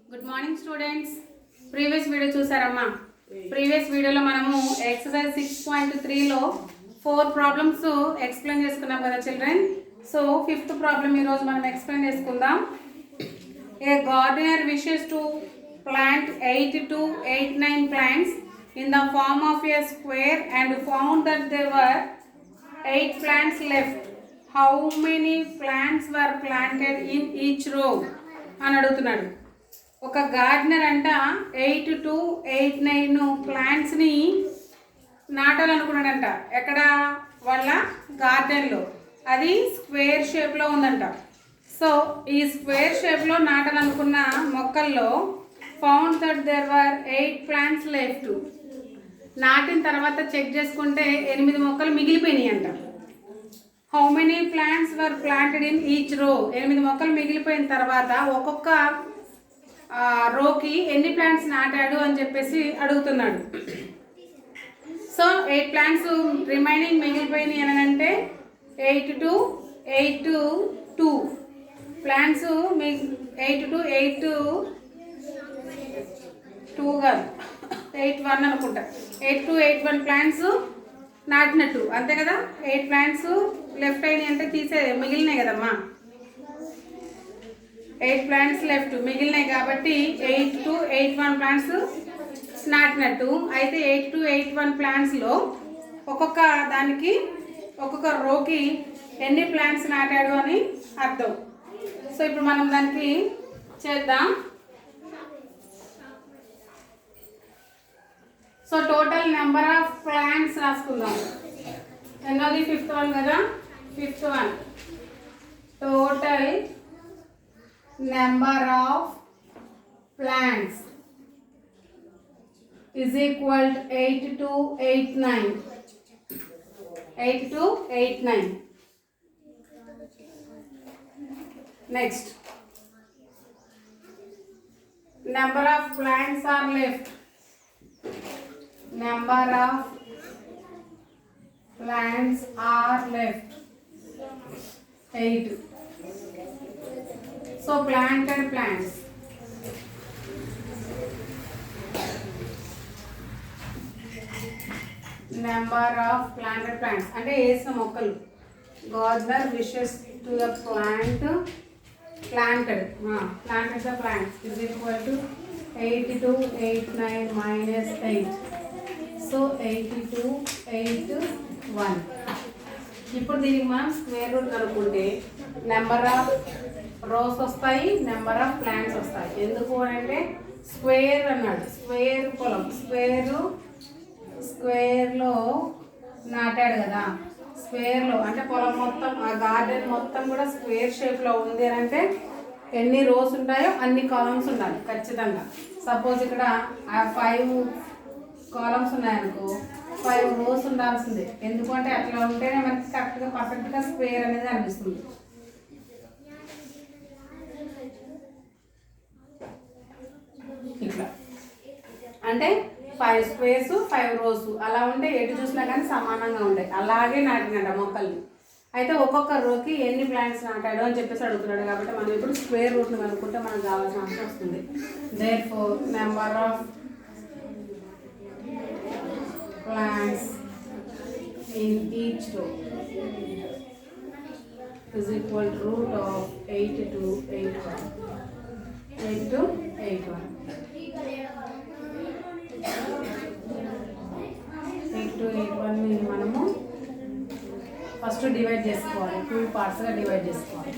Good morning students. Previous video చూసారమ్మా. Previous వీడియోలో మనము ఎక్సర్సైజ్ 6.3లో 4 ప్రాబ్లమ్స్ ఎక్స్ప్లెయిన్ చేసుకున్నాం కదా చిల్డ్రన్. సో 5th ప్రాబ్లం ఈరోజు మనం ఎక్స్ప్లెయిన్ చేసుకుందాం. A gardener wishes to plant 8 to 9 plants in the form of a square and found that there were 8 plants left. How many plants were planted in each row అని అడుగుతున్నాడు. ఒక gardener అంట 8 to 9 ప్లాంట్స్ని నాటాలనుకున్నాడంట. ఎక్కడ? వాళ్ళ గార్డెన్లో. అది square షేప్లో ఉందంట. సో ఈ స్క్వేర్ షేప్లో నాటాలనుకున్న మొక్కల్లో found that there were 8 plants left. నాటిన తర్వాత చెక్ చేసుకుంటే 8 మొక్కలు మిగిలిపోయినాయి అంట. How many plants were planted in each row. 8 మొక్కలు మిగిలిపోయిన తర్వాత ఒక్కొక్క రోకి ఎన్ని ప్లాంట్స్ నాటాడు అని చెప్పేసి అడుగుతున్నాడు. సో 8 ప్లాంట్స్ రిమైనింగ్ మిగిలిపోయినాయి అని అంటే 8 to 2 ప్లాంట్స్ 8 to 2 కాదు 8-1 అనుకుంటా. 8 to 1 ప్లాంట్స్ నాటినట్టు అంతే కదా. 8 ప్లాంట్స్ లెఫ్ట్ అయినాయి అంటే మిగిలినాయి కదమ్మా. 8 ప్లాంట్స్ లెఫ్ట్ మిగిలినాయి కాబట్టి 8 to 1 ప్లాంట్స్ నాటినట్టు. అయితే 8 to 1 ప్లాంట్స్లో ఒక్కొక్క దానికి ఒక్కొక్క రోకి ఎన్ని ప్లాంట్స్ నాటాడు అని అర్థం. సో ఇప్పుడు మనం దానికి చేద్దాం. So total number of plants రాసుకుందాం. ఎన్నోది 5th వన్ కదా. 5th one total number of plants is equal to 8 to 9. 8 to 9. Next, number of plants are left. Number of plants are left 8. So planted plants. Number of planted plants అంటే వేసిన మొక్కలు. Gardener wishes to the planted the plants is equal to 8 to 9 minus 8. So 82 8 1. ఇప్పుడు దీనికి మనం square root కనుక్కుంటే number of rose వస్తాయి, number of plants వస్తాయి. ఎందుకు అంటే స్క్వేర్ అన్నాడు. స్క్వేర్ పొలం స్క్వేర్లో నాటాడు కదా. స్క్వేర్లో అంటే పొలం మొత్తం ఆ గార్డెన్ మొత్తం కూడా స్క్వేర్ షేప్లో ఉంది అని అంటే ఎన్ని రోస్ ఉంటాయో అన్ని కాలమ్స్ ఉండాలి ఖచ్చితంగా. సపోజ్ ఇక్కడ 5 కాలమ్స్ ఉన్నాయనుకో 5 రోస్ ఉండాల్సిందే. ఎందుకంటే అట్లా ఉంటేనే మనకి కరెక్ట్గా పర్ఫెక్ట్గా స్క్వేర్ అనేది అనిపిస్తుంది. ఇట్లా అంటే 5 స్క్వేర్స్ 5 రోస్ అలా ఉంటే ఎటు చూసినా కానీ సమానంగా ఉంటాయి. అలాగే నాటినట మొక్కల్ని. అయితే ఒక్కొక్క రోకి ఎన్ని ప్లాంట్స్ నాటాడు అని చెప్పేసి అడుగుతున్నాడు. కాబట్టి మనం ఇప్పుడు స్క్వేర్ రూట్ని కనుక్కుంటే మనకు కావాల్సిన ఆన్సర్ వస్తుంది. Therefore number of plants in each రో is equal to root of 8 to 1. 8 to 1. 8 to 1 మనము ఫస్ట్ డివైడ్ చేసుకోవాలి. 2 పార్ట్స్గా డివైడ్ చేసుకోవాలి.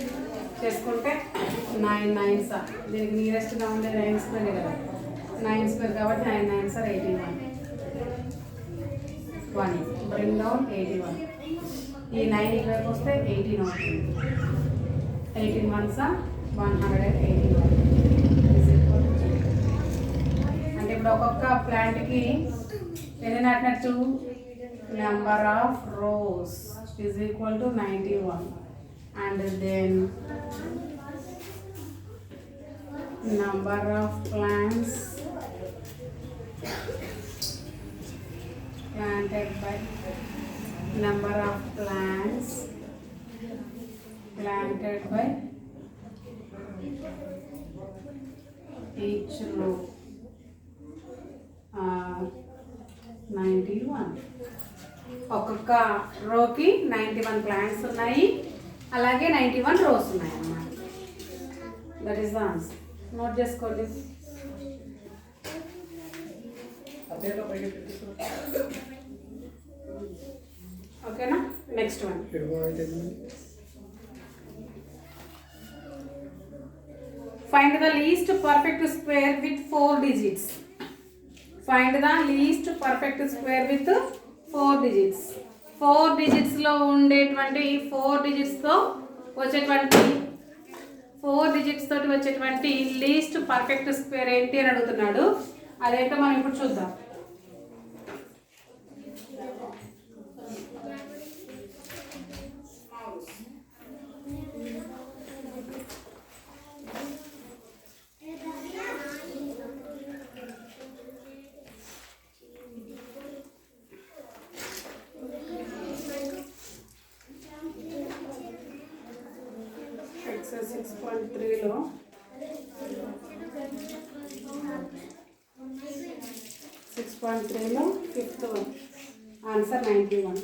చేసుకుంటే 9 9s. దీనికి నియరెస్ట్గా ఉండే 9 స్క్వేర్ కదా. 9 స్క్వేర్ కాబట్టి 9 9s 81. 1 bring down 81. ఈ 9 ఇటువైపు వస్తే 18 అవుతుంది. 18 1s 181. అంటే ఇప్పుడు ఒక్కొక్క ప్లాంట్కి ఎన్ని నాటినట్టు number of rows is equal to 91 and then number of plants planted by number of plants planted by each row 91. ఒక్కొక్క రోకి 91 ప్లాంట్స్ ఉన్నాయి, అలాగే 91 రోస్ ఉన్నాయి అన్నమాట. That is the answer. Note చేసుకోండి. ఓకేనా? Next one. Find the least perfect square with 4 digits. Find the least perfect square with 4 digits. 4 digits లో ఉండేటువంటి 4 digits తో వచ్చేటువంటి 4 digits తోటి వచ్చేటువంటి లీస్ట్ పర్ఫెక్ట్ స్క్వేర్ ఏంటి అని అడుగుతున్నాడు. అదేంటో మనం ఇప్పుడు చూద్దాం. ఎక్సైజ్ 6.3లో 6.3లో fifth one answer 91.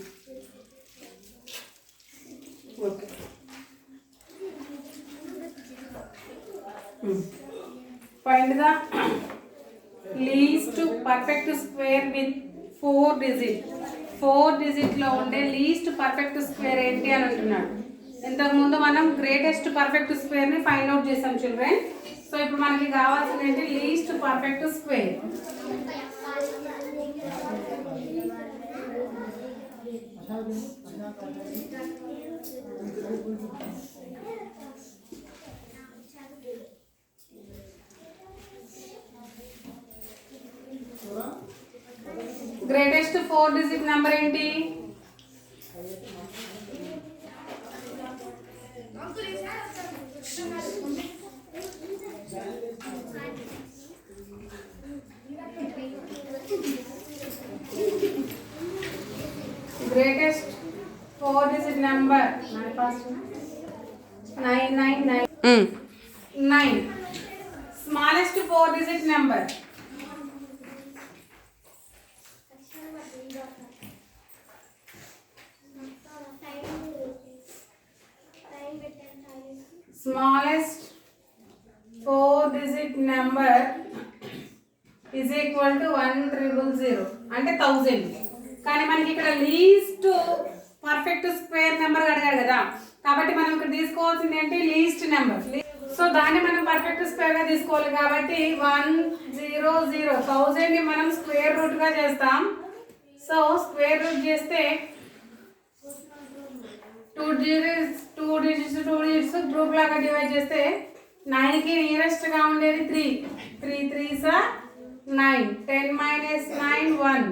Okay. Find the least perfect square with 4 digit. 4 digitలో ఉండే లీస్ట్ పర్ఫెక్ట్ స్క్వేర్ ఏంటి అని అంటున్నాడు. ఇంతకుముందు మనం గ్రేటెస్ట్ పర్ఫెక్ట్ స్క్వేర్ని ఫైండ్ అవుట్ చేసాం చిల్డ్రన్. సో ఇప్పుడు మనకి కావాల్సింది ఏంటి? Least perfect square. Greatest 4 digit number ఏంటి? Greatest 4 digit number 9. Smallest 4 digit number. Smallest 4 digit number is equal to 1,000 అంటే 1000. కానీ మనకి ఇక్కడ లీస్ట్ పర్ఫెక్ట్ స్క్వేర్ నెంబర్ అడిగాడు కదా, కాబట్టి మనం ఇక్కడ తీసుకోవాల్సింది ఏంటి? Least number. సో దాన్ని మనం పర్ఫెక్ట్ స్క్వేర్ గా తీసుకోవాలి కాబట్టి 100 1000 ని మనం స్క్వేర్ రూట్ గా చేస్తాం. సో స్క్వేర్ రూట్ చేస్తే 2 digits గ్రూప్ లాగా డివైడ్ చేస్తే 9 కి నియరెస్ట్ గా ఉండేది 3 3s are 9. 10 minus 9 1.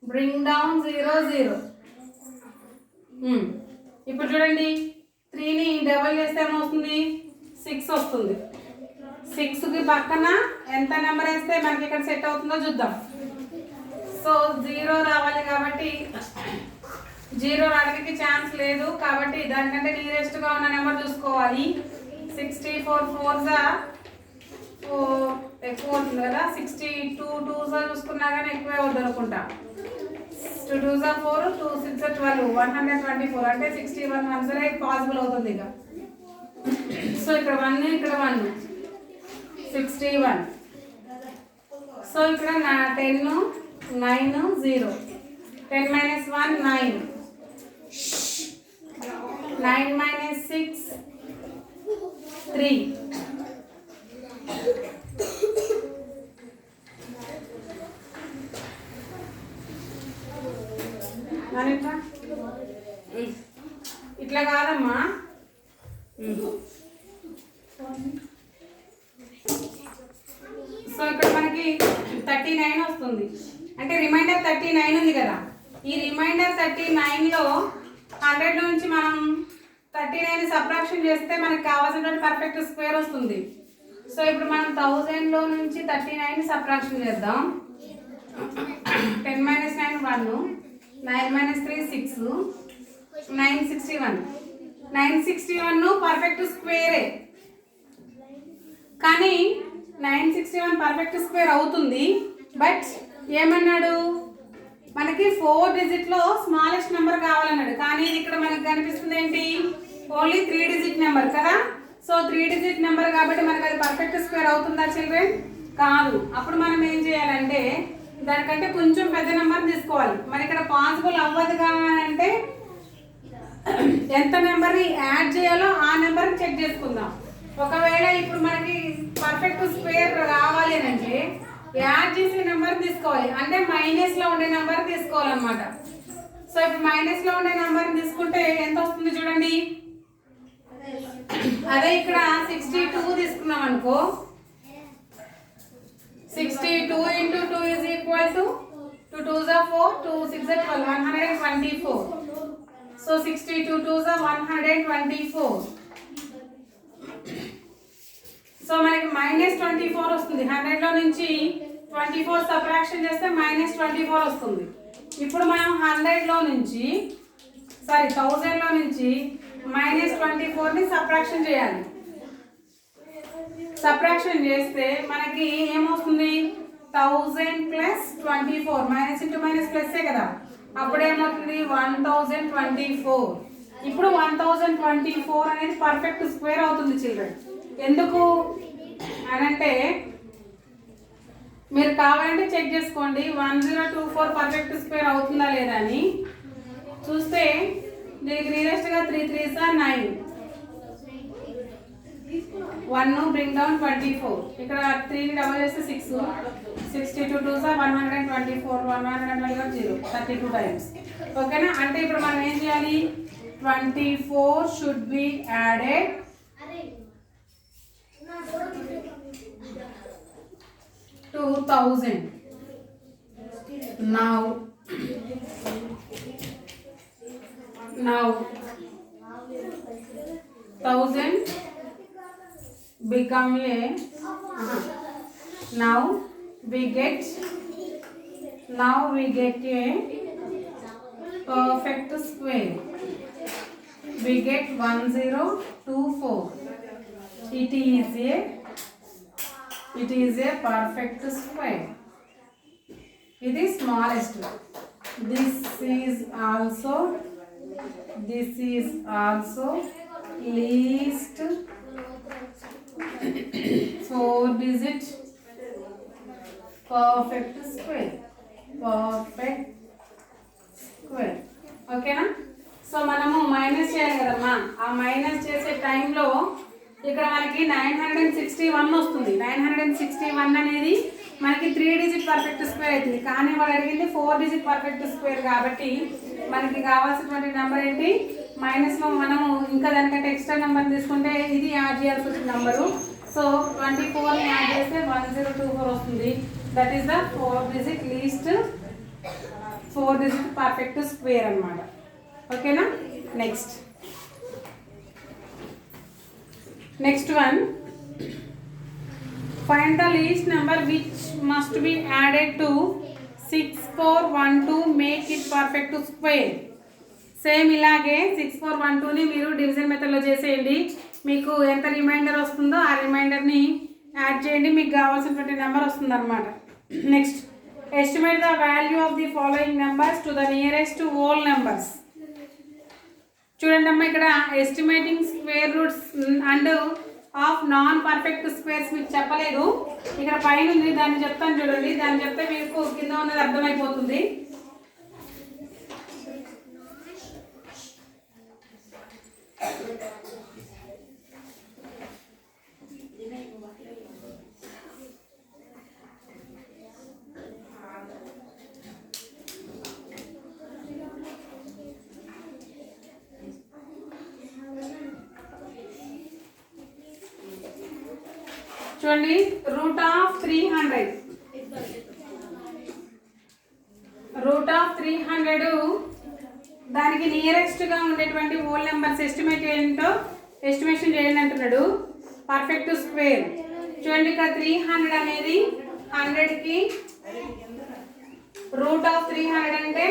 Bring down 0. ఇప్పుడు చూడండి, 3ని డబల్ చేస్తే ఏమవుతుంది? 6 వస్తుంది. 6కి పక్కన ఎంత నెంబర్ వేస్తే మనకి ఇక్కడ సెట్ అవుతుందో చూద్దాం. సో 0 రావాలి కాబట్టి 0 రావడానికి ఛాన్స్ లేదు, కాబట్టి దానికంటే నియరెస్ట్ గా ఉన్న నెంబర్ చూసుకోవాలి. 64 4s ఎక్కువ అవుతుంది కదా, 62 2s చూసుకున్నా కానీ ఎక్కువే అవుతుంది అనుకుంటా. 2 2s 4 2 6 12 124 అంటే 61 ఆన్సర్ పాసిబుల్ అవుతుంది ఇక. సో ఇక్కడ 1 ఇక్కడ 1 61. సో ఇక్కడ 10 9 0. 10 minus 1 9. 9 minus 6 3. ఇట్లా కాదమ్మా, సో ఇక్కడ మనకి 39 వస్తుంది. అంటే రిమైండర్ 39 ఉంది కదా, ఈ రిమైండర్ 39లో 100 నుంచి మనం 39 సబ్ట్రాక్షన్ చేస్తే మనకు కావాల్సినటువంటి పర్ఫెక్ట్ స్క్వేర్ వస్తుంది. సో ఇప్పుడు మనం 1000లో నుంచి 39 సబ్ట్రాక్షన్ చేద్దాం. 10 minus 9 1, 9 minus 3 6, 961. 961 పర్ఫెక్ట్ స్క్వేరే, కానీ 961 పర్ఫెక్ట్ స్క్వేర్ అవుతుంది. బట్ ఏమన్నాడు, మనకి 4 డిజిట్లో స్మాలెస్ట్ నెంబర్ కావాలన్నాడు. కానీ ఇక్కడ మనకు కనిపిస్తుంది ఏంటి, ఓన్లీ 3 డిజిట్ నెంబర్ కదా. సో 3 డిజిట్ నెంబర్ కాబట్టి మనకి అది పర్ఫెక్ట్ స్క్వేర్ అవుతుందా చిల్డ్రన్? కాదు. అప్పుడు మనం ఏం చేయాలంటే దానికంటే కొంచెం పెద్ద నెంబర్ తీసుకోవాలి. మరి ఇక్కడ పాసిబుల్ అవ్వదు అంటే ఎంత నెంబర్ని యాడ్ చేయాలో ఆ నెంబర్ని చెక్ చేసుకుందాం. ఒకవేళ ఇప్పుడు మనకి పర్ఫెక్ట్ స్క్వేర్ రావాలి అంటే యాడ్ చేసే నెంబర్ తీసుకోవాలి, అంటే మైనస్లో ఉండే నెంబర్ తీసుకోవాలన్నమాట. సో ఇప్పుడు మైనస్లో ఉండే నెంబర్ తీసుకుంటే ఎంత వస్తుంది చూడండి. అదే ఇక్కడ 62 తీసుకున్నాం అనుకో, 62 into 2 is equal to 2 2s are 4, 2 6 are 12, 124. So 62 2s are 124. So మనకి -24 వస్తుంది. 100లో నుంచి 24 సబ్ట్రాక్షన్ చేస్తే -24 వస్తుంది. ఇప్పుడు మనం 1000లో నుంచి -24ని సబ్ట్రాక్షన్ చేయాలి. సబ్ట్రాక్షన్ చేస్తే మనకి ఏమవుతుంది, 1000 + 24 మైనస్ ఇంటూ మైనస్ ప్లస్సే కదా, అప్పుడు ఏమవుతుంది 1024. ఇప్పుడు 1024 అనేది పర్ఫెక్ట్ స్క్వేర్ అవుతుంది చిల్డ్రన్. ఎందుకు అనంటే మీరు కావాలంటే చెక్ చేసుకోండి 1024 పర్ఫెక్ట్ స్క్వేర్ అవుతుందా లేదా అని. చూస్తే దీనికి నియరెస్ట్గా 3 3s are 9, 1 bring down 24, ఇక్కడ 3ని డబల్ చేస్తే 6, 62 2s are 124, 112 0, 32 times. ఓకేనా? అంటే ఇప్పుడు మనం ఏం చేయాలి, 24 should be added to 1000. Now 1000 become a now we get a perfect square. We get 1024. It is a perfect square. It is smallest. This is also least 4 digit perfect square. ఓకేనా? So మనము minus చేయాలి కదమ్మా. ఆ minus చేసే టైంలో ఇక్కడ మనకి 961 వస్తుంది. 961 అనేది మనకి 3 డిజిట్ పర్ఫెక్ట్ స్క్వేర్ అవుతుంది. కానీ వాడు అడిగింది 4 డిజిట్ పర్ఫెక్ట్ స్క్వేర్ కాబట్టి మనకి కావాల్సినటువంటి నెంబర్ ఏంటి, మైనస్లో మనము ఇంకా దానికంటే ఎక్స్ట్రా నెంబర్ తీసుకుంటే ఇది యాడ్ చేయాల్సి వచ్చిన నెంబరు. సో 24ని యాడ్ చేస్తే 1024 వస్తుంది. That is the 4 digit least 4 digit perfect square అన్నమాట. ఓకేనా? Next one, find the least number which must be added to 6412 make it perfect square. Same ఇలాగే 6412ని మీరు డివిజన్ మెథడ్లో చేసేయండి. మీకు ఎంత రిమైండర్ వస్తుందో ఆ రిమైండర్ని యాడ్ చేయండి, మీకు కావాల్సినటువంటి నెంబర్ వస్తుంది అనమాట. Next, estimate the value of the following numbers to the nearest whole numbers. చూడండి అమ్మ, ఇక్కడ estimating square roots and of non perfect squares మీకు చెప్పలేదు. ఇక్కడ పైన ఉంది, దాన్ని చెప్తాను చూడండి. దాన్ని చెప్తే మీకు కింద ఉన్నది అర్థమైపోతుంది. చూడండి, రూట్ ఆఫ్ 300 దానికి నియరెస్ట్గా ఉండేటువంటి హోల్ నెంబర్స్ ఎస్టిమేట్ ఏంటో ఎస్టిమేషన్ చేయండి అంటున్నాడు. పర్ఫెక్ట్ స్క్వేర్ చూడండి, ఇక్కడ 300 అనేది 100కి రూట్ ఆఫ్ 300 అంటే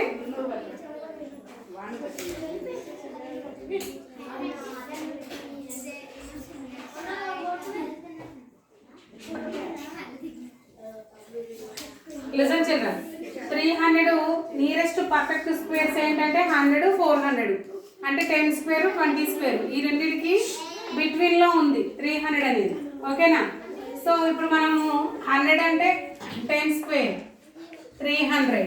listen children, 300 nearest perfect squares ఏంటంటే 100, 400 అంటే 10 స్క్వేర్ 20 స్క్వేర్ ఈ రెండింటికి బిట్వీన్లో ఉంది 300 అనేది. ఓకేనా? సో ఇప్పుడు మనము 100 అంటే 10 స్క్వేర్ 300,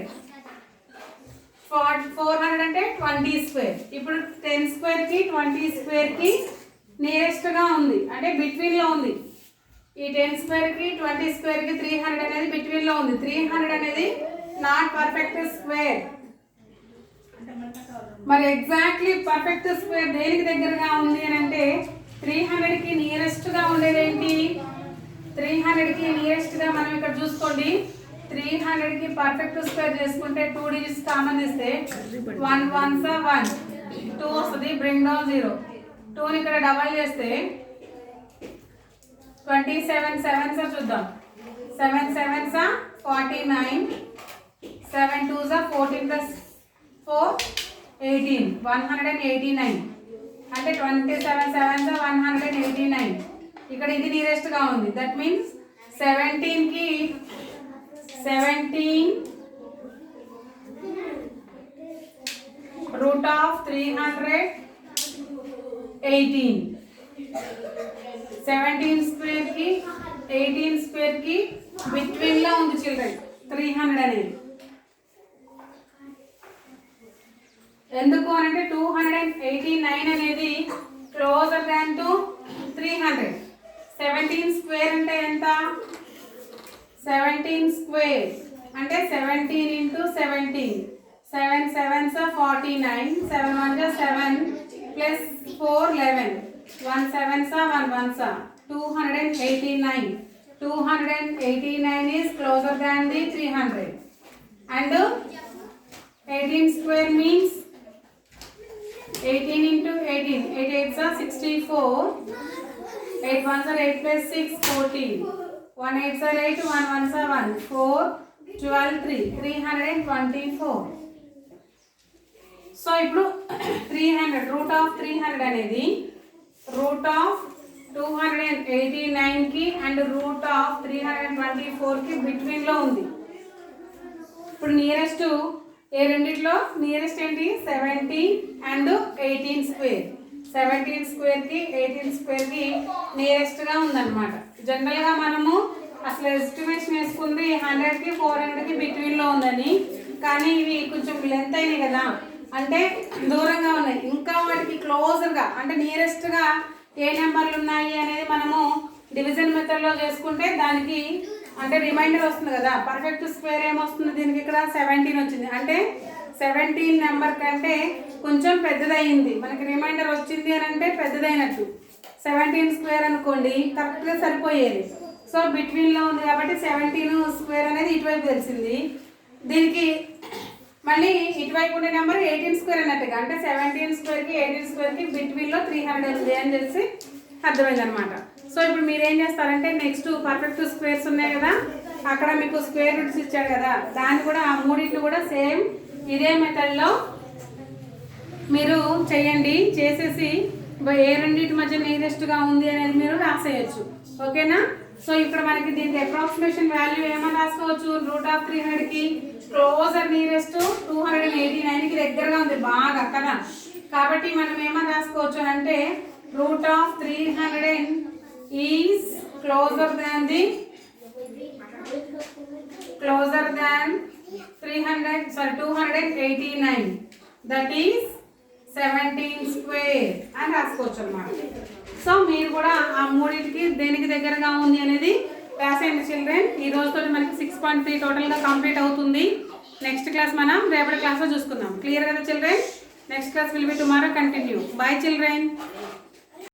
400 అంటే 20 స్క్వేర్. ఇప్పుడు 10 స్క్వేర్కి 20 స్క్వేర్కి నియరెస్ట్గా ఉంది అంటే బిట్వీన్లో ఉంది. ఈ 10 స్క్వేర్కి 20 స్క్వేర్కి 300 అనేది బిట్వీన్లో ఉంది. 300 అనేది నాట్ పర్ఫెక్ట్ స్క్వేర్. మరి ఎగ్జాక్ట్లీ పర్ఫెక్ట్ స్క్వేర్ దేనికి దగ్గరగా ఉంది అని అంటే 300కి నియరెస్ట్గా ఉండేది ఏంటి? 300కి నియరెస్ట్గా మనం ఇక్కడ చూసుకోండి. 300కి పర్ఫెక్ట్ స్క్వేర్ చేసుకుంటే 2 డిజిట్స్ కామన్ ఇస్తే 1 1s 1, 2 వస్తుంది, బ్రింగ్ డౌన్ 0. 2ని ఇక్కడ డబల్ చేస్తే 27 7s చూద్దాం. 7 7s 49, 7 2s 14 plus 4 18, 189 అంటే 27 7s 189. ఇక్కడ ఇది నియరెస్ట్గా ఉంది. దట్ మీన్స్ 17కి 17 root of 318. 17 స్క్వేర్ కి 18 స్క్వేర్ కి బిట్వీన్ లో ఉంది చిల్డ్రన్ 300 అనేది. ఎందుకు అంటే 289 అనేది క్లోజర్ దాన్ టు 300. 17 స్క్వేర్ అంటే ఎంత? 17 స్క్వేర్ అంటే 17 into 17. 7 7s 49, 7 1s 7 plus 4 11, 1 7s 1 1s 289. 289 is closer than the 300. And 18 square means 18 into 18. 8 8s 64. 8 1s 8 plus 6 14. 1 8s 8, 1 1s 1, 4 12 3, 324. So ఇప్పుడు 300 రూట్ ఆఫ్ 300 అనేది రూట్ ఆఫ్ 289కి అండ్ రూట్ ఆఫ్ 324కి బిట్వీన్లో ఉంది. ఇప్పుడు నియరెస్ట్ ఏ రెండిట్లో నియరెస్ట్ ఏంటి? 17 అండ్ 18 స్క్వేర్. 17 స్క్వేర్కి 18 స్క్వేర్కి నియరెస్ట్గా ఉందన్నమాట. జనరల్గా మనము అసలు ఎస్టిమేషన్ వేసుకుంది 100కి 400కి బిట్వీన్లో ఉందని. కానీ ఇవి కొంచెం లెంత్ అయినాయి కదా, అంటే దూరంగా ఉన్నాయి. ఇంకా వాటికి క్లోజర్గా అంటే నియరెస్ట్గా ఏ నెంబర్లు ఉన్నాయి అనేది మనము డివిజన్ మెథడ్లో చేసుకుంటే దానికి అంటే రిమైండర్ వస్తుంది కదా. పర్ఫెక్ట్ స్క్వేర్ ఏమొస్తుంది దీనికి? ఇక్కడ 17 వచ్చింది అంటే 17 నెంబర్ కంటే కొంచెం పెద్దదయ్యింది. మనకి రిమైండర్ వచ్చింది అని అంటే పెద్దదైనట్టు. 17 స్క్వేర్ అనుకోండి కరెక్ట్గా సరిపోయేది. సో బిట్వీన్లో ఉంది కాబట్టి 17 స్క్వేర్ అనేది ఇటువైపు తెలిసింది. దీనికి మళ్ళీ ఇటువైపు ఉండే నెంబర్ 18 స్క్వేర్ అన్నట్టుగా అంటే 17 స్క్వేర్కి 18 స్క్వేర్కి బిట్వీన్లో 300 ఉంది అని తెలిసి అర్థమైంది అనమాట. సో ఇప్పుడు మీరు ఏం చేస్తారంటే నెక్స్ట్ పర్ఫెక్ట్ స్క్వేర్స్ ఉన్నాయి కదా, అక్కడ మీకు స్క్వేర్ రూట్స్ ఇచ్చాడు కదా, దాన్ని కూడా ఆ మూడింటిని కూడా సేమ్ ఇదే మెథడ్లో మీరు చేయండి. చేసేసి ఏ రెండింటి మధ్య నియరెస్ట్గా ఉంది అనేది మీరు రాసేయచ్చు. ఓకేనా? సో ఇక్కడ మనకి దీనికి అప్రాక్సిమేషన్ వాల్యూ ఏమని రాసుకోవచ్చు? రూట్ ఆఫ్ 300కి క్లోజర్ నియరెస్ట్ 289కి దగ్గరగా ఉంది బాగా కదా, కాబట్టి మనం ఏమని రాసుకోవచ్చు అంటే route of 300 is closure than 289, that is 17 square అని రాసుకోవచ్చు అన్నమాట. సో మీరు కూడా ఆ మూడింటికి దేనికి దగ్గరగా ఉంది అనేది రాసేయండి చిల్డ్రన్. ఈ రోజుతో మనకి 6.3 టోటల్గా కంప్లీట్ అవుతుంది. నెక్స్ట్ క్లాస్ మనం రేపటి క్లాస్లో చూసుకుందాం. క్లియర్ కదా children? Next class will be tomorrow continue. Bye children.